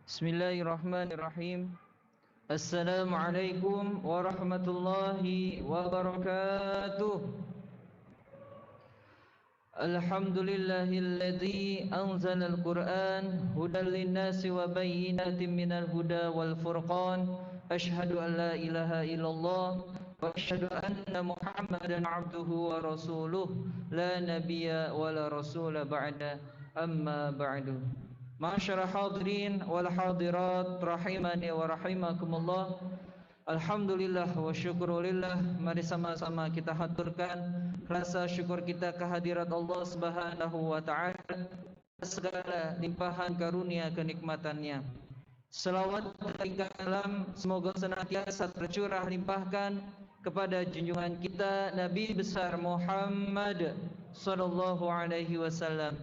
Bismillahirrahmanirrahim. Assalamualaikum warahmatullahi wabarakatuh. Alhamdulillahilladzi anzalal Qur'an hudan linnasi wa bayyinatin minal huda wal furqan. Asyhadu an la ilaha illallah wa asyhadu anna Muhammadan abduhu wa rasuluh la nabiyya wa la rasula ba'da. Amma ba'du. Ma'asyara hadirin wal hadirat rahimani wa rahimakumullah. Alhamdulillah wa syukurulillah. Mari sama-sama kita haturkan rasa syukur kita kehadirat Allah Subhanahu wa taala segala limpahan karunia kenikmatannya. Selawat dan salam semoga senantiasa tercurah limpahkan kepada junjungan kita Nabi besar Muhammad sallallahu alaihi wasallam.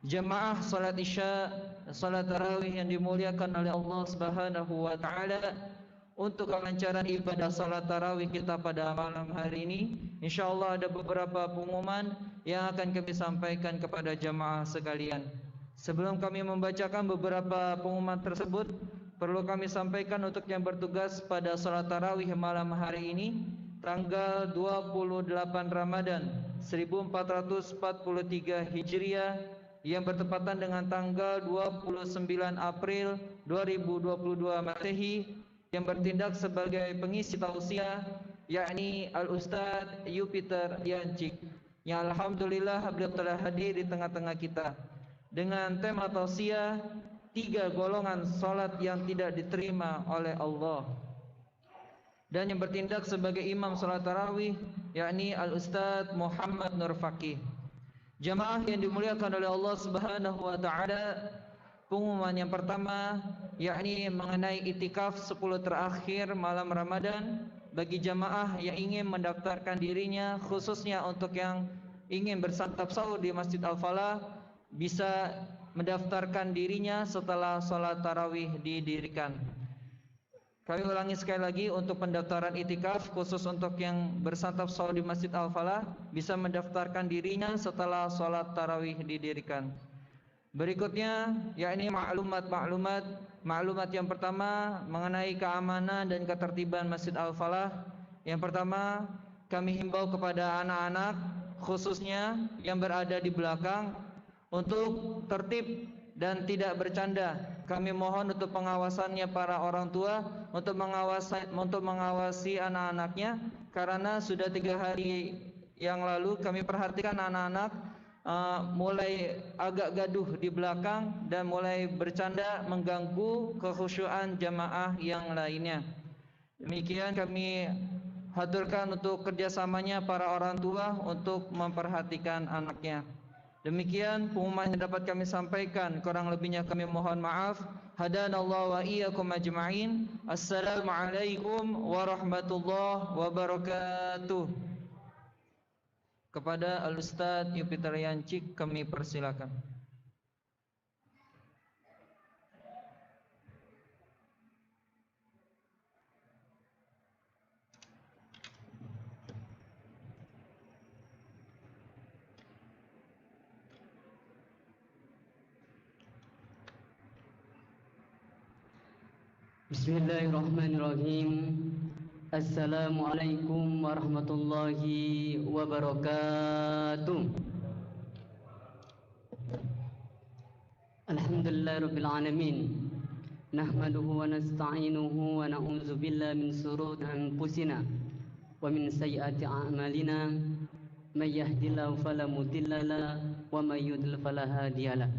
Jamaah salat Isya, salat tarawih yang dimuliakan oleh Allah Subhanahu wa taala, untuk kelancaran ibadah salat tarawih kita pada malam hari ini, insyaallah ada beberapa pengumuman yang akan kami sampaikan kepada jamaah sekalian. Sebelum kami membacakan beberapa pengumuman tersebut, perlu kami sampaikan untuk yang bertugas pada salat tarawih malam hari ini, tanggal 28 Ramadan 1443 Hijriah yang bertepatan dengan tanggal 29 April 2022 Masehi, yang bertindak sebagai pengisi tausiah yakni Al-Ustadz Yupiter Yancik, yang alhamdulillah beliau telah hadir di tengah-tengah kita dengan tema tausiah 3 golongan salat yang tidak diterima oleh Allah, dan yang bertindak sebagai imam salat tarawih yakni Al-Ustadz Muhammad Nur Faqih. Jamaah yang dimuliakan oleh Allah Subhanahu wa taala, pengumuman yang pertama yakni mengenai itikaf 10 terakhir malam Ramadan bagi jamaah yang ingin mendaftarkan dirinya, khususnya untuk yang ingin bersantap sahur di Masjid Al-Falah, bisa mendaftarkan dirinya setelah salat tarawih didirikan. Kami ulangi sekali lagi, untuk pendaftaran itikaf khusus untuk yang bersantap sahur di Masjid Al-Falah bisa mendaftarkan dirinya setelah salat tarawih didirikan. Berikutnya yakni maklumat yang pertama mengenai keamanan dan ketertiban Masjid Al-Falah. Yang pertama, kami himbau kepada anak-anak khususnya yang berada di belakang untuk tertib dan tidak bercanda. Kami mohon untuk pengawasannya para orang tua untuk mengawasi anak-anaknya, karena sudah 3 hari yang lalu kami perhatikan anak-anak mulai agak gaduh di belakang dan mulai bercanda mengganggu kekhusyuan jamaah yang lainnya. Demikian kami haturkan untuk kerjasamanya para orang tua untuk memperhatikan anaknya. Demikian pengumuman yang dapat kami sampaikan, kurang lebihnya kami mohon maaf. Hadanallahu wa iyyakum ajma'in. Assalamualaikum warahmatullahi wabarakatuh. Kepada Al-Ustadz Yupiter Yancik kami persilakan. Bismillahirrahmanirrahim. Assalamualaikum warahmatullahi wabarakatuh. Alhamdulillahirabbil alamin. Nahmaduhu wa nasta'inuhu wa na'udzu billahi min shururi anfusina wa min sayyiati a'malina. May yahdihillahu fala mudilla lahu wa may yudlil fala hadiya lahu.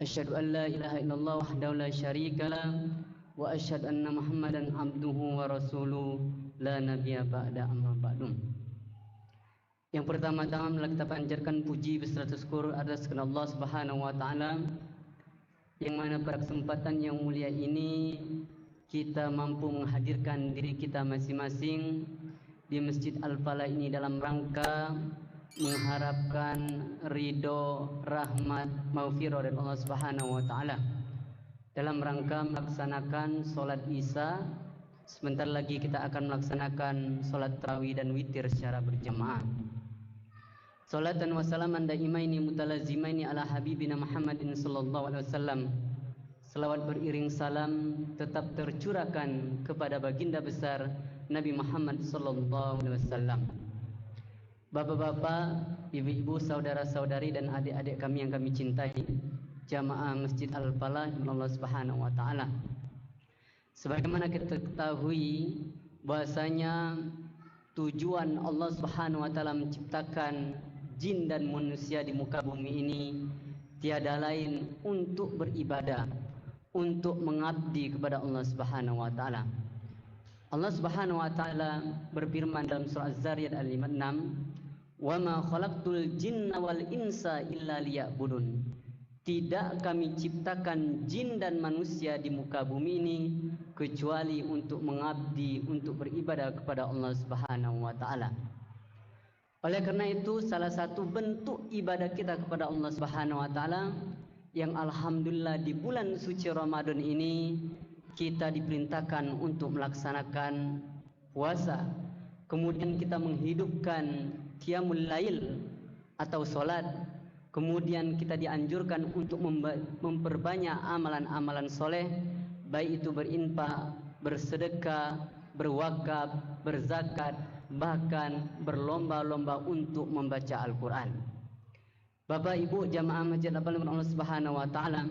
Asyhadu an la ilaha illallah wahdahu la syarika lahu wa asyhadu anna Muhammadan abduhu wa rasuluh la nabiyya ba'da amma ba'du. Yang pertama-tama kita panjatkan puji beserta syukur atas kepada Allah Subhanahu wa taala yang mana pada kesempatan yang mulia ini kita mampu menghadirkan diri kita masing-masing di Masjid Al-Falah ini dalam rangka mengharapkan ridho, rahmat, maghfirah dari Allah Subhanahu wa taala. Dalam rangka melaksanakan sholat isya, sebentar lagi kita akan melaksanakan sholat tarawih dan witir secara berjamaah. Salatan wa salaman daimaini mutalazimaini ala habibina Muhammadin sallallahu alaihi wasallam. Selawat beriring salam tetap tercurahkan kepada baginda besar Nabi Muhammad sallallahu alaihi wasallam. Bapak-bapak, ibu-ibu, saudara-saudari dan adik-adik kami yang kami cintai, jamaah Masjid Al-Falah Allah Subhanahu wa taala. Sebagaimana kita ketahui bahwasanya tujuan Allah Subhanahu wa taala menciptakan jin dan manusia di muka bumi ini tiada lain untuk beribadah, untuk mengabdi kepada Allah Subhanahu wa taala. Allah Subhanahu wa taala berfirman dalam surah Az-Zariyat ayat 6, "Wa ma khalaqtul jinna wal insa illa liya'budun." Tidak kami ciptakan jin dan manusia di muka bumi ini kecuali untuk mengabdi, untuk beribadah kepada Allah Subhanahu wa taala. Oleh karena itu, salah satu bentuk ibadah kita kepada Allah Subhanahu wa taala yang alhamdulillah di bulan suci Ramadan ini kita diperintahkan untuk melaksanakan puasa. Kemudian kita menghidupkan qiyamul lail atau salat. Kemudian kita dianjurkan untuk memperbanyak amalan-amalan soleh, baik itu berinfak, bersedekah, berwakaf, berzakat, bahkan berlomba-lomba untuk membaca Al-Quran. Bapak Ibu jamaah Masjid Al-Falah Allah Subhanahu wa taala,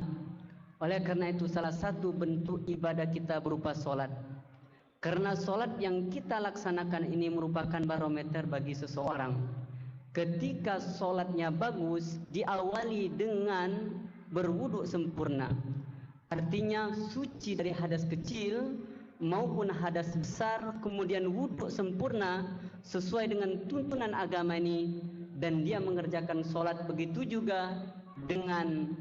oleh karena itu salah satu bentuk ibadah kita berupa solat. Karena solat yang kita laksanakan ini merupakan barometer bagi seseorang. Ketika solatnya bagus, diawali dengan berwuduk sempurna. Artinya suci dari hadas kecil maupun hadas besar, kemudian wuduk sempurna sesuai dengan tuntunan agama ini, dan dia mengerjakan solat begitu juga dengan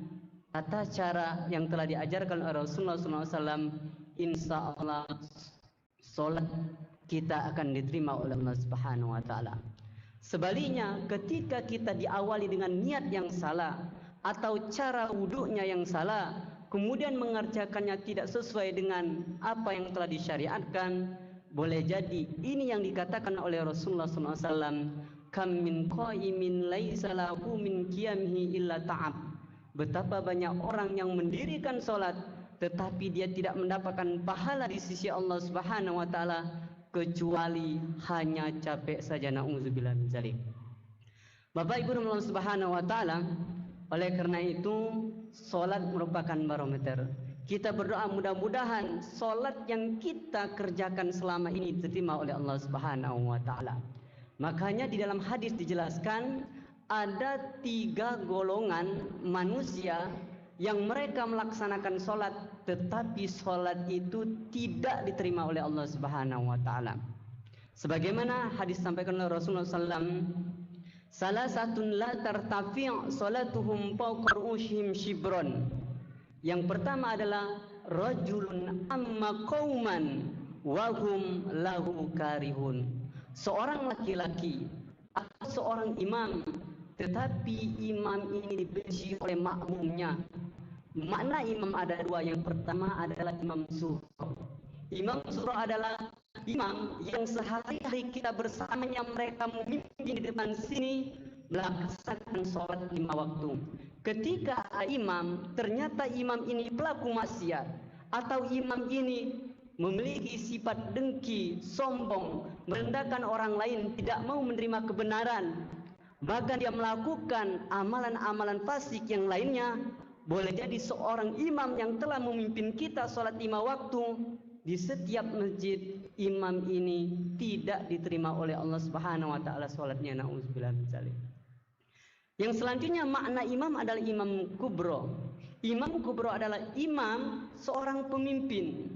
tata cara yang telah diajarkan oleh Rasulullah SAW. Insya Allah solat kita akan diterima oleh Allah Subhanahu wa taala. Sebaliknya, ketika kita diawali dengan niat yang salah atau cara wuduknya yang salah, kemudian mengerjakannya tidak sesuai dengan apa yang telah disyariatkan, boleh jadi ini yang dikatakan oleh Rasulullah SAW, kam min qaimin laisa lahu min qiyamihi illa ta'ab. Betapa banyak orang yang mendirikan salat tetapi dia tidak mendapatkan pahala di sisi Allah Subhanahu wa taala kecuali hanya capek saja. Na'udzubillah min dzalik. Bapak Ibu Allah Subhanahu wa taala, oleh karena itu salat merupakan barometer. Kita berdoa mudah-mudahan salat yang kita kerjakan selama ini diterima oleh Allah Subhanahu wa taala. Makanya di dalam hadis dijelaskan ada 3 golongan manusia yang mereka melaksanakan solat tetapi solat itu tidak diterima oleh Allah Subhanahu wa taala. Sebagaimana hadis sampaikan oleh Rasulullah SAW, salah satun la tartafi' salatuhum fawqa ru'ushihim shibron. Yang pertama adalah rajulun amma qauman wa hum lahu karihun. Seorang laki-laki atau seorang imam, tetapi imam ini dibenci oleh makmumnya. Makna imam ada 2. Yang pertama adalah imam surah. Imam surah adalah imam yang sehari-hari kita bersamanya mereka memimpin di depan sini melaksanakan sholat 5 waktu. Ketika imam ternyata imam ini pelaku maksiat atau imam ini memiliki sifat dengki, sombong, merendahkan orang lain, tidak mau menerima kebenaran, bahkan dia melakukan amalan-amalan fasik yang lainnya, boleh jadi seorang imam yang telah memimpin kita sholat 5 waktu di setiap masjid, imam ini tidak diterima oleh Allah Subhanahu wa taala sholatnya. Nauzubillah min dzalik. Yang selanjutnya makna imam adalah imam kubro. Imam kubro adalah imam seorang pemimpin.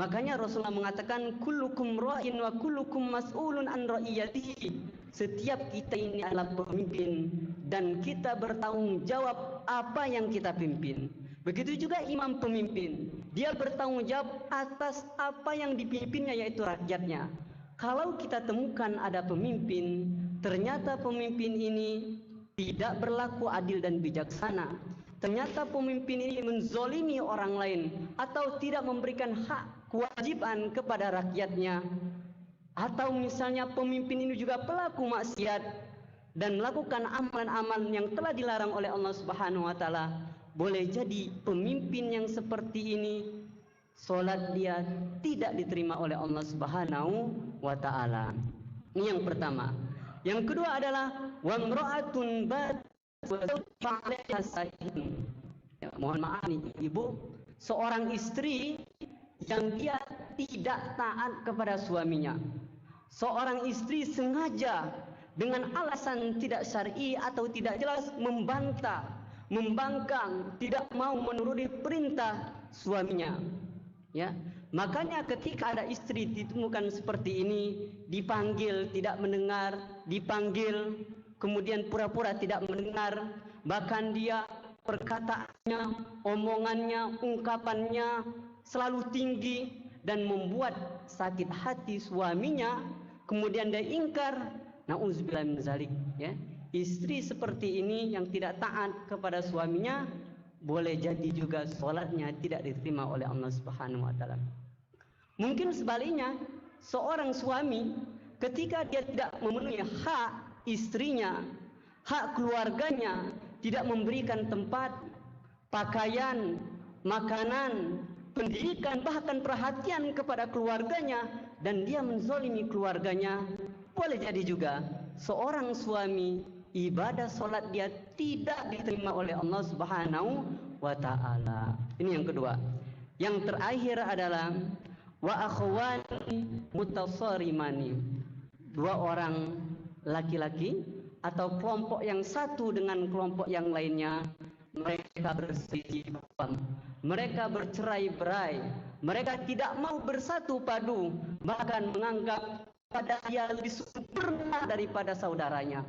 Makanya Rasulullah mengatakan kullukum ra'in wa kullukum mas'ulun an ra'iyatihi. Setiap kita ini adalah pemimpin dan kita bertanggung jawab apa yang kita pimpin. Begitu juga imam pemimpin, dia bertanggung jawab atas apa yang dipimpinnya, yaitu rakyatnya. Kalau kita temukan ada pemimpin, ternyata pemimpin ini tidak berlaku adil dan bijaksana, ternyata pemimpin ini menzolimi orang lain atau tidak memberikan hak kewajiban kepada rakyatnya, atau misalnya pemimpin ini juga pelaku maksiat dan melakukan amalan-amalan yang telah dilarang oleh Allah Subhanahu wa taala, boleh jadi pemimpin yang seperti ini salat dia tidak diterima oleh Allah Subhanahu wa taala. Ini yang pertama. Yang kedua adalah wa imra'atun ya, mohon maaf nih ibu, seorang istri yang dia tidak taat kepada suaminya. Seorang istri sengaja dengan alasan tidak syar'i atau tidak jelas membantah, membangkang, tidak mau menuruti perintah suaminya. Ya, makanya ketika ada istri ditemukan seperti ini, dipanggil tidak mendengar, dipanggil kemudian pura-pura tidak mendengar, bahkan dia perkataannya, omongannya, ungkapannya selalu tinggi dan membuat sakit hati suaminya, kemudian dia ingkar, nauzubillah min dzalik, ya. Istri seperti ini yang tidak taat kepada suaminya, boleh jadi juga sholatnya tidak diterima oleh Allah Subhanahu wa taala. Mungkin sebaliknya, seorang suami ketika dia tidak memenuhi hak istrinya, hak keluarganya, tidak memberikan tempat, pakaian, makanan, pendidikan, bahkan perhatian kepada keluarganya, dan dia menzolimi keluarganya, boleh jadi juga seorang suami ibadah solat dia tidak diterima oleh Allah Subhanahu wa taala. Ini yang kedua. Yang terakhir adalah wa akhwani mutasarimani. Dua orang laki-laki atau kelompok yang satu dengan kelompok yang lainnya, mereka berselisih paham, mereka bercerai-berai, mereka tidak mau bersatu padu, bahkan menganggap pada dia lebih sempurna daripada saudaranya,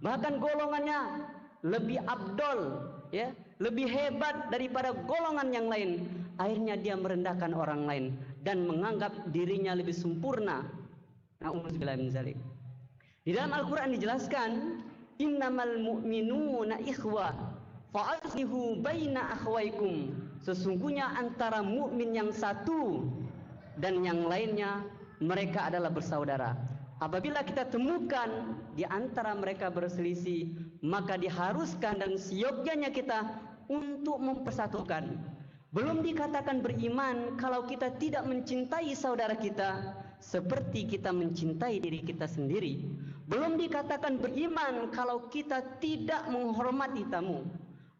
bahkan golongannya lebih abdol, ya, lebih hebat daripada golongan yang lain. Akhirnya dia merendahkan orang lain dan menganggap dirinya lebih sempurna. Nauzubillah min dzalik. Di dalam Al-Quran dijelaskan, innamal mu'minuna ikhwah fa'aslihu baina akhwaikum. Sesungguhnya antara mukmin yang satu dan yang lainnya, mereka adalah bersaudara. Apabila kita temukan di antara mereka berselisih, maka diharuskan dan seyogyanya kita untuk mempersatukan. Belum dikatakan beriman kalau kita tidak mencintai saudara kita seperti kita mencintai diri kita sendiri. Belum dikatakan beriman kalau kita tidak menghormati tamu.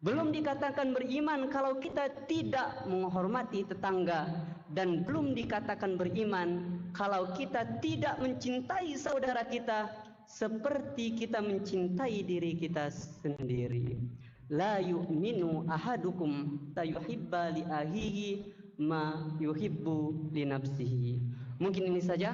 Belum dikatakan beriman kalau kita tidak menghormati tetangga. Dan belum dikatakan beriman kalau kita tidak mencintai saudara kita seperti kita mencintai diri kita sendiri. La yu'minu ahadukum tayuhibba li ahihi ma yuhibbu li nafsihi. Mungkin ini saja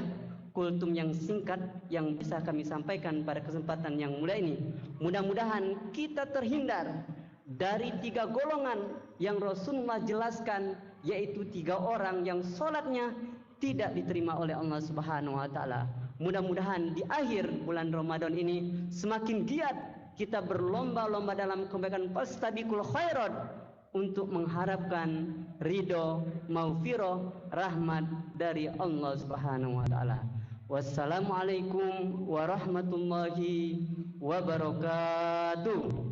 kultum yang singkat yang bisa kami sampaikan pada kesempatan yang mulia ini. Mudah-mudahan kita terhindar dari 3 golongan yang Rasulullah jelaskan, yaitu 3 orang yang sholatnya tidak diterima oleh Allah Subhanahu wa taala. Mudah-mudahan di akhir bulan Ramadan ini semakin giat kita berlomba-lomba dalam kebaikan, fastabiqul khairat, untuk mengharapkan ridho, maghfirah, rahmat dari Allah Subhanahu wa taala. Wassalamualaikum warahmatullahi wabarakatuh.